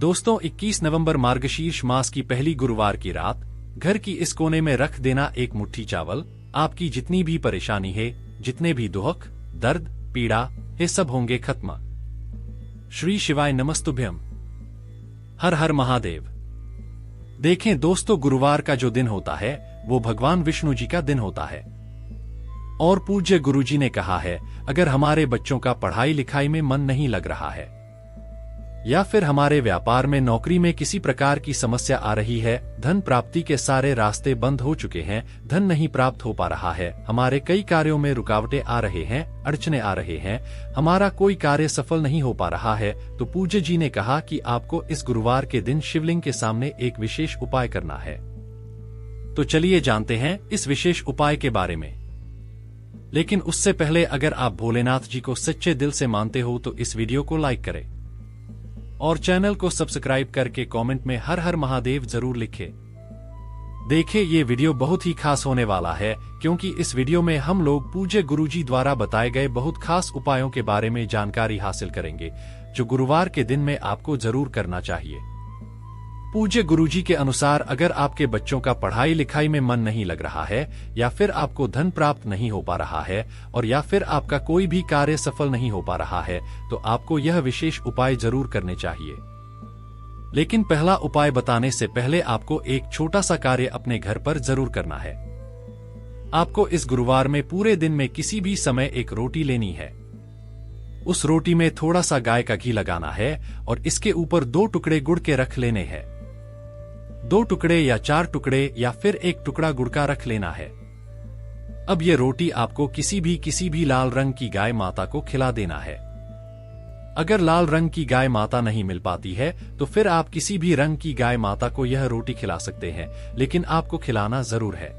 दोस्तों 21 नवंबर मार्गशीर्ष मास की पहली गुरुवार की रात घर की इस कोने में रख देना एक मुट्ठी चावल। आपकी जितनी भी परेशानी है, जितने भी दुख, दर्द, पीड़ा है, सब होंगे खत्म। श्री शिवाय नमस्तुभ्यम। हर हर महादेव। देखें दोस्तों, गुरुवार का जो दिन होता है वो भगवान विष्णु जी का दिन होता है और पूज्य गुरुजी ने कहा है, अगर हमारे बच्चों का पढ़ाई लिखाई में मन नहीं लग रहा है या फिर हमारे व्यापार में नौकरी में किसी प्रकार की समस्या आ रही है, धन प्राप्ति के सारे रास्ते बंद हो चुके हैं, धन नहीं प्राप्त हो पा रहा है, हमारे कई कार्यों में रुकावटें आ रहे हैं, अड़चने आ रहे हैं, हमारा कोई कार्य सफल नहीं हो पा रहा है, तो पूज्य जी ने कहा कि आपको इस गुरुवार के दिन शिवलिंग के सामने एक विशेष उपाय करना है। तो चलिए जानते हैं इस विशेष उपाय के बारे में। लेकिन उससे पहले अगर आप भोलेनाथ जी को सच्चे दिल से मानते हो तो इस वीडियो को लाइक करें और चैनल को सब्सक्राइब करके कमेंट में हर हर महादेव जरूर लिखें। देखिए ये वीडियो बहुत ही खास होने वाला है, क्योंकि इस वीडियो में हम लोग पूज्य गुरुजी द्वारा बताए गए बहुत खास उपायों के बारे में जानकारी हासिल करेंगे, जो गुरुवार के दिन में आपको जरूर करना चाहिए। पूज्य गुरुजी के अनुसार अगर आपके बच्चों का पढ़ाई लिखाई में मन नहीं लग रहा है, या फिर आपको धन प्राप्त नहीं हो पा रहा है, और या फिर आपका कोई भी कार्य सफल नहीं हो पा रहा है, तो आपको यह विशेष उपाय जरूर करने चाहिए। लेकिन पहला उपाय बताने से पहले आपको एक छोटा सा कार्य अपने घर पर जरूर करना है। आपको इस गुरुवार में पूरे दिन में किसी भी समय एक रोटी लेनी है। उस रोटी में थोड़ा सा गाय का घी लगाना है और इसके ऊपर 2 टुकड़े गुड़ के रख लेने हैं। 2 टुकड़े या 4 टुकड़े या फिर 1 टुकड़ा गुड़ का रख लेना है। अब ये रोटी आपको किसी भी लाल रंग की गाय माता को खिला देना है। अगर लाल रंग की गाय माता नहीं मिल पाती है तो फिर आप किसी भी रंग की गाय माता को यह रोटी खिला सकते हैं, लेकिन आपको खिलाना जरूर है।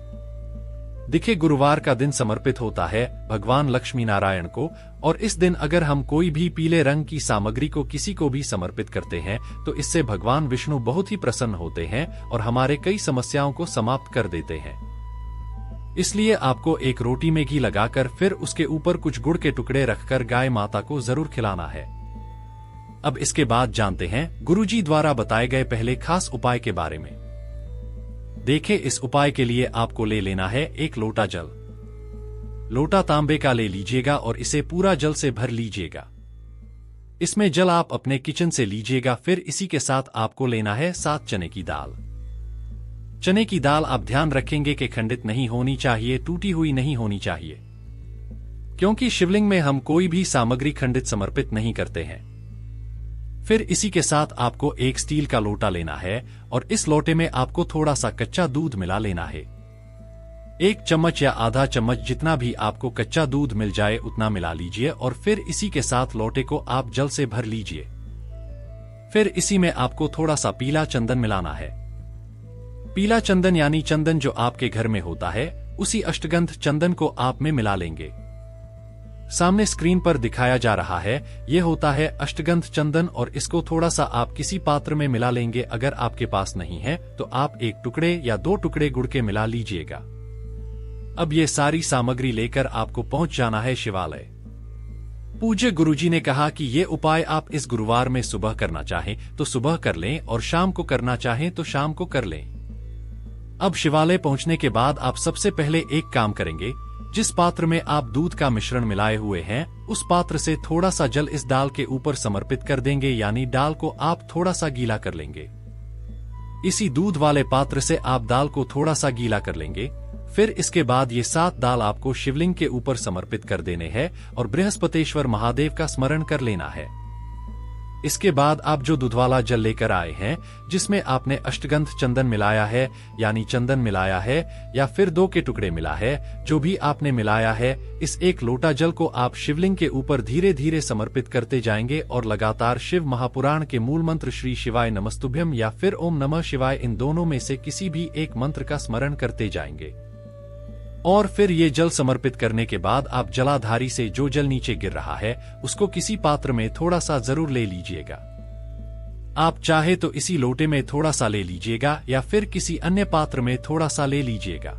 देखिए गुरुवार का दिन समर्पित होता है भगवान लक्ष्मी नारायण को, और इस दिन अगर हम कोई भी पीले रंग की सामग्री को किसी को भी समर्पित करते हैं तो इससे भगवान विष्णु बहुत ही प्रसन्न होते हैं और हमारे कई समस्याओं को समाप्त कर देते हैं। इसलिए आपको एक रोटी में घी लगाकर फिर उसके ऊपर कुछ गुड़ के टुकड़े रखकर गाय माता को जरूर खिलाना है। अब इसके बाद जानते हैं गुरुजी द्वारा बताए गए पहले खास उपाय के बारे में। देखें इस उपाय के लिए आपको ले लेना है 1 लोटा जल। लोटा तांबे का ले लीजिएगा और इसे पूरा जल से भर लीजिएगा। इसमें जल आप अपने किचन से लीजिएगा। फिर इसी के साथ आपको लेना है 7 चने की दाल। चने की दाल आप ध्यान रखेंगे कि खंडित नहीं होनी चाहिए, टूटी हुई नहीं होनी चाहिए, क्योंकि शिवलिंग में हम कोई भी सामग्री खंडित समर्पित नहीं करते हैं। फिर इसी के साथ आपको 1 स्टील का लोटा लेना है और इस लोटे में आपको थोड़ा सा कच्चा दूध मिला लेना है। 1 चम्मच या आधा चम्मच, जितना भी आपको कच्चा दूध मिल जाए उतना मिला लीजिए और फिर इसी के साथ लोटे को आप जल से भर लीजिए। फिर इसी में आपको थोड़ा सा पीला चंदन मिलाना है। पीला चंदन यानी चंदन जो आपके घर में होता है, उसी अष्टगंध चंदन को आप में मिला लेंगे। सामने स्क्रीन पर दिखाया जा रहा है, यह होता है अष्टगंध चंदन, और इसको थोड़ा सा आप किसी पात्र में मिला लेंगे। अगर आपके पास नहीं है तो आप 1 टुकड़े या 2 टुकड़े गुड़ के मिला लीजिएगा। अब ये सारी सामग्री लेकर आपको पहुंच जाना है शिवालय। पूज्य गुरुजी ने कहा कि ये उपाय आप इस गुरुवार में सुबह करना चाहें तो सुबह कर लें और शाम को करना चाहें तो शाम को कर लें। अब शिवालय पहुंचने के बाद आप सबसे पहले एक काम करेंगे। जिस पात्र में आप दूध का मिश्रण मिलाए हुए हैं, उस पात्र से थोड़ा सा जल इस डाल के ऊपर समर्पित कर देंगे, यानी डाल को आप थोड़ा सा गीला कर लेंगे। इसी दूध वाले पात्र से आप दाल को थोड़ा सा गीला कर लेंगे। फिर इसके बाद ये 7 दाल आपको शिवलिंग के ऊपर समर्पित कर देने हैं और बृहस्पतेश्वर महादेव का स्मरण कर लेना है। इसके बाद आप जो दूध वाला जल लेकर आए हैं, जिसमें आपने अष्टगंध चंदन मिलाया है, यानी चंदन मिलाया है या फिर 2 के टुकड़े मिला है, जो भी आपने मिलाया है, इस 1 लोटा जल को आप शिवलिंग के ऊपर धीरे धीरे समर्पित करते जाएंगे और लगातार शिव महापुराण के मूल मंत्र श्री शिवाय नमस्तुभ्यम या फिर ओम नमः शिवाय, इन दोनों में से किसी भी एक मंत्र का स्मरण करते जाएंगे। और फिर ये जल समर्पित करने के बाद आप जलाधारी से जो जल नीचे गिर रहा है उसको किसी पात्र में थोड़ा सा जरूर ले लीजिएगा। आप चाहे तो इसी लोटे में थोड़ा सा ले लीजिएगा या फिर किसी अन्य पात्र में थोड़ा सा ले लीजिएगा।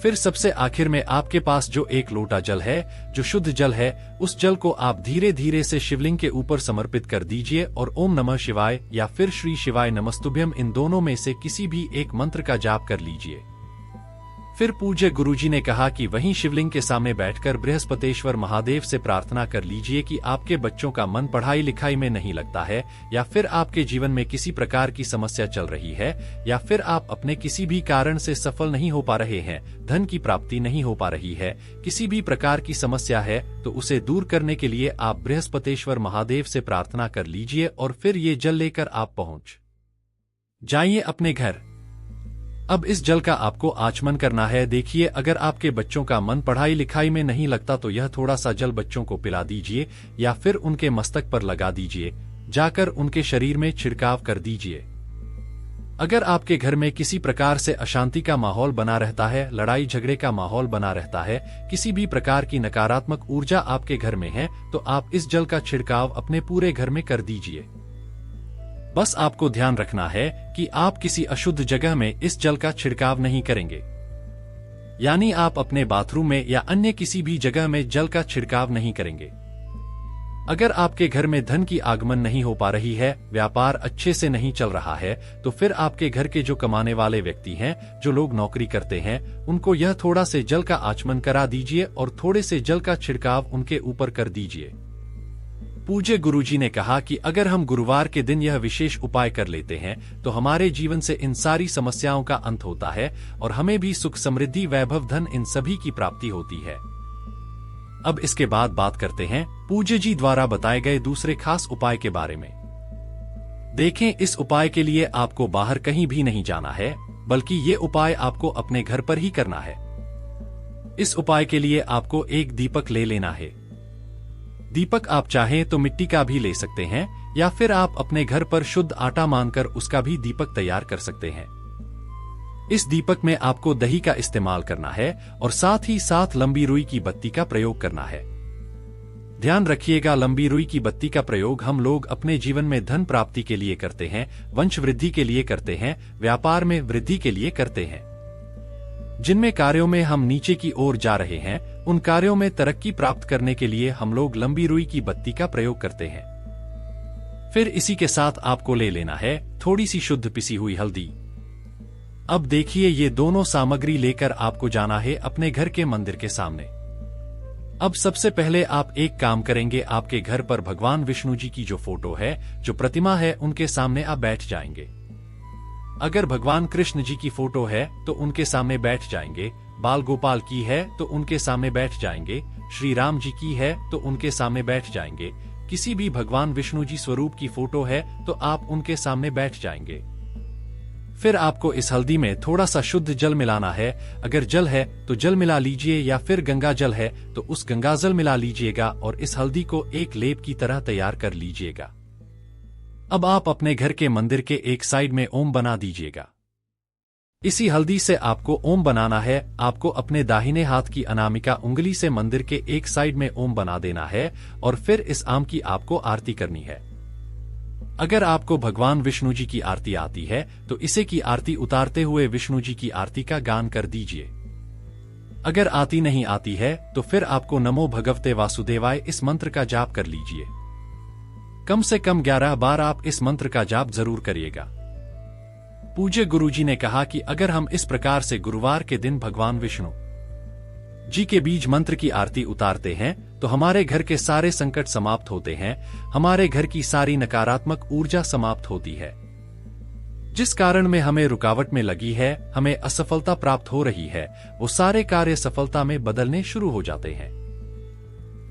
फिर सबसे आखिर में आपके पास जो एक लोटा जल है, जो शुद्ध जल है, उस जल को आप धीरे धीरे से शिवलिंग के ऊपर समर्पित कर दीजिए और ओम नमः शिवाय या फिर श्री शिवाय नमस्तुभ्यम इन दोनों में से किसी भी एक मंत्र का जाप कर लीजिए। फिर पूज्य गुरुजी ने कहा कि वहीं शिवलिंग के सामने बैठकर बृहस्पतेश्वर महादेव से प्रार्थना कर लीजिए कि आपके बच्चों का मन पढ़ाई लिखाई में नहीं लगता है, या फिर आपके जीवन में किसी प्रकार की समस्या चल रही है, या फिर आप अपने किसी भी कारण से सफल नहीं हो पा रहे हैं, धन की प्राप्ति नहीं हो पा रही है, किसी भी प्रकार की समस्या है, तो उसे दूर करने के लिए आप बृहस्पतेश्वर महादेव से प्रार्थना कर लीजिए और फिर ये जल लेकर आप पहुंच जाइए अपने घर। अब इस जल का आपको आचमन करना है। देखिए, अगर आपके बच्चों का मन पढ़ाई लिखाई में नहीं लगता तो यह थोड़ा सा जल बच्चों को पिला दीजिए या फिर उनके मस्तक पर लगा दीजिए, जाकर उनके शरीर में छिड़काव कर दीजिए। अगर आपके घर में किसी प्रकार से अशांति का माहौल बना रहता है, लड़ाई झगड़े का माहौल बना रहता है, किसी भी प्रकार की नकारात्मक ऊर्जा आपके घर में है, तो आप इस जल का छिड़काव अपने पूरे घर में कर दीजिए। बस आपको ध्यान रखना है कि आप किसी अशुद्ध जगह में इस जल का छिड़काव नहीं करेंगे, यानी आप अपने बाथरूम में या अन्य किसी भी जगह में जल का छिड़काव नहीं करेंगे। अगर आपके घर में धन की आगमन नहीं हो पा रही है, व्यापार अच्छे से नहीं चल रहा है, तो फिर आपके घर के जो कमाने वाले व्यक्ति हैं, जो लोग नौकरी करते हैं, उनको यह थोड़ा से जल का आचमन करा दीजिए और थोड़े से जल का छिड़काव उनके ऊपर कर दीजिए। पूज्य गुरुजी ने कहा कि अगर हम गुरुवार के दिन यह विशेष उपाय कर लेते हैं तो हमारे जीवन से इन सारी समस्याओं का अंत होता है और हमें भी सुख समृद्धि वैभव धन इन सभी की प्राप्ति होती है। अब इसके बाद बात करते हैं पूज्य जी द्वारा बताए गए दूसरे खास उपाय के बारे में। देखें, इस उपाय के लिए आपको बाहर कहीं भी नहीं जाना है, बल्कि ये उपाय आपको अपने घर पर ही करना है। इस उपाय के लिए आपको एक दीपक ले लेना है। दीपक आप चाहें तो मिट्टी का भी ले सकते हैं, या फिर आप अपने घर पर शुद्ध आटा मानकर उसका भी दीपक तैयार कर सकते हैं। इस दीपक में आपको दही का इस्तेमाल करना है और साथ ही साथ लंबी रुई की बत्ती का प्रयोग करना है। ध्यान रखिएगा, लंबी रुई की बत्ती का प्रयोग हम लोग अपने जीवन में धन प्राप्ति के लिए करते हैं, वंश वृद्धि के लिए करते हैं, व्यापार में वृद्धि के लिए करते हैं। जिनमें कार्यों में हम नीचे की ओर जा रहे हैं, उन कार्यों में तरक्की प्राप्त करने के लिए हम लोग लंबी रुई की बत्ती का प्रयोग करते हैं। फिर इसी के साथ आपको ले लेना है थोड़ी सी शुद्ध पिसी हुई हल्दी। अब देखिए, ये दोनों सामग्री लेकर आपको जाना है अपने घर के मंदिर के सामने। अब सबसे पहले आप एक काम करेंगे, आपके घर पर भगवान विष्णु जी की जो फोटो है, जो प्रतिमा है, उनके सामने आप बैठ जाएंगे। अगर भगवान कृष्ण जी की फोटो है तो उनके सामने बैठ जाएंगे, बाल गोपाल की है तो उनके सामने बैठ जाएंगे, श्री राम जी की है तो उनके सामने बैठ जाएंगे, किसी भी भगवान विष्णु जी स्वरूप की फोटो है तो आप उनके सामने बैठ जाएंगे। फिर आपको इस हल्दी में थोड़ा सा शुद्ध जल मिलाना है। अगर जल है तो जल मिला लीजिए, या फिर गंगा जल है तो उस गंगा जल मिला लीजिएगा और इस हल्दी को एक लेप की तरह तैयार कर लीजिएगा। अब आप अपने घर के मंदिर के एक साइड में ओम बना दीजिएगा। इसी हल्दी से आपको ओम बनाना है। आपको अपने दाहिने हाथ की अनामिका उंगली से मंदिर के एक साइड में ओम बना देना है और फिर इस आम की आपको आरती करनी है। अगर आपको भगवान विष्णु जी की आरती आती है तो इसे की आरती उतारते हुए विष्णु जी की आरती का गान कर दीजिए। अगर आती नहीं आती है तो फिर आपको नमो भगवते वासुदेवाय इस मंत्र का जाप कर लीजिए। कम से कम 11 बार आप इस मंत्र का जाप जरूर करिएगा। पूज्य गुरुजी ने कहा कि अगर हम इस प्रकार से गुरुवार के दिन भगवान विष्णु जी के बीज मंत्र की आरती उतारते हैं तो हमारे घर के सारे संकट समाप्त होते हैं, हमारे घर की सारी नकारात्मक ऊर्जा समाप्त होती है। जिस कारण में हमें रुकावट में लगी है, हमें असफलता प्राप्त हो रही है, वो सारे कार्य सफलता में बदलने शुरू हो जाते हैं।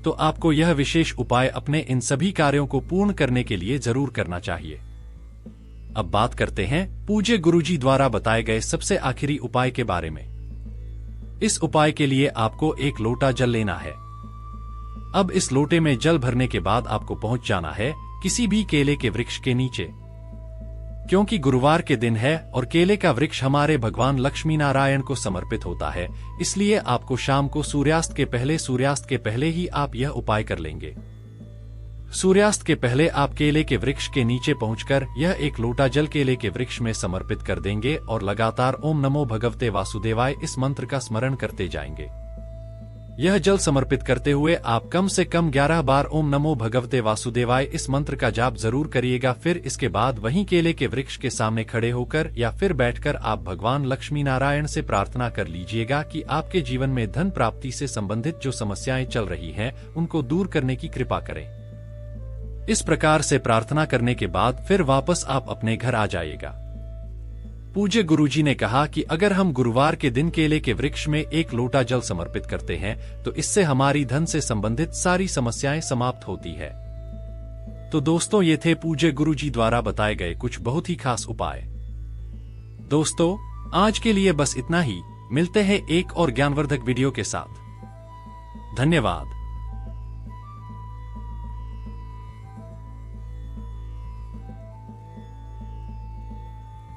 तो आपको यह विशेष उपाय अपने इन सभी कार्यों को पूर्ण करने के लिए जरूर करना चाहिए। अब बात करते हैं पूज्य गुरुजी द्वारा बताए गए सबसे आखिरी उपाय के बारे में। इस उपाय के लिए आपको एक लोटा जल लेना है। अब इस लोटे में जल भरने के बाद आपको पहुंच जाना है किसी भी केले के वृक्ष के नीचे, क्योंकि गुरुवार के दिन है और केले का वृक्ष हमारे भगवान लक्ष्मी नारायण को समर्पित होता है, इसलिए आपको शाम को सूर्यास्त के पहले ही आप यह उपाय कर लेंगे। सूर्यास्त के पहले आप केले के वृक्ष के नीचे पहुंचकर यह एक लोटा जल केले के वृक्ष में समर्पित कर देंगे और लगातार ओम नमो भगवते वासुदेवाय इस मंत्र का स्मरण करते जाएंगे। यह जल समर्पित करते हुए आप कम से कम 11 बार ओम नमो भगवते वासुदेवाय इस मंत्र का जाप जरूर करिएगा। फिर इसके बाद वहीं केले के वृक्ष के सामने खड़े होकर या फिर बैठकर आप भगवान लक्ष्मी नारायण से प्रार्थना कर लीजिएगा कि आपके जीवन में धन प्राप्ति से संबंधित जो समस्याएं चल रही हैं उनको दूर करने की कृपा करें। इस प्रकार से प्रार्थना करने के बाद फिर वापस आप अपने घर आ जाइएगा। पूज्य गुरुजी ने कहा कि अगर हम गुरुवार के दिन केले के वृक्ष में एक लोटा जल समर्पित करते हैं तो इससे हमारी धन से संबंधित सारी समस्याएं समाप्त होती है। तो दोस्तों, ये थे पूज्य गुरुजी द्वारा बताए गए कुछ बहुत ही खास उपाय। दोस्तों, आज के लिए बस इतना ही। मिलते हैं एक और ज्ञानवर्धक वीडियो के साथ। धन्यवाद।